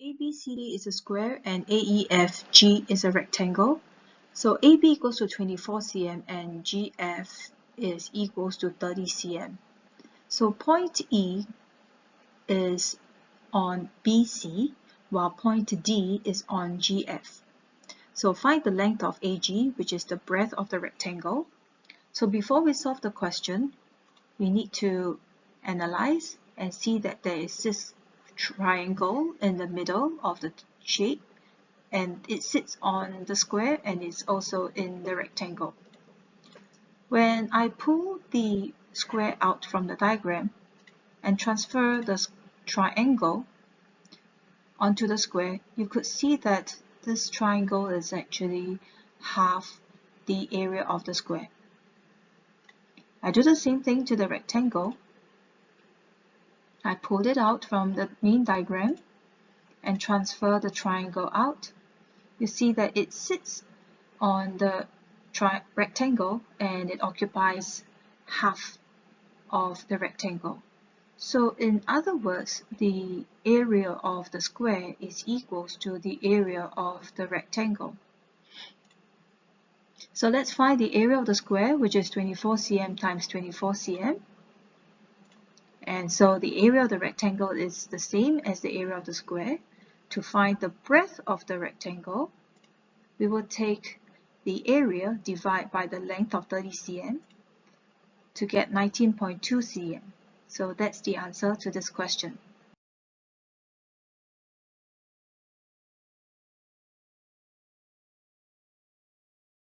ABCD is a square and AEFG is a rectangle. So AB equals to 24 cm and GF is equals to 30 cm. So point E is on BC while point D is on GF. So find the length of AG, which is the breadth of the rectangle. So before we solve the question, we need to analyze and see that there is this triangle in the middle of the shape, and it sits on the square and it's also in the rectangle. When I pull the square out from the diagram and transfer the triangle onto the square, you could see that this triangle is actually half the area of the square. I do the same thing to the rectangle. I pulled it out from the main diagram and transfer the triangle out. You see that it sits on the rectangle and it occupies half of the rectangle. So in other words, the area of the square is equals to the area of the rectangle. So let's find the area of the square, which is 24 cm times 24 cm. And so the area of the rectangle is the same as the area of the square. To find the breadth of the rectangle, we will take the area divided by the length of 30 cm to get 19.2 cm. So that's the answer to this question.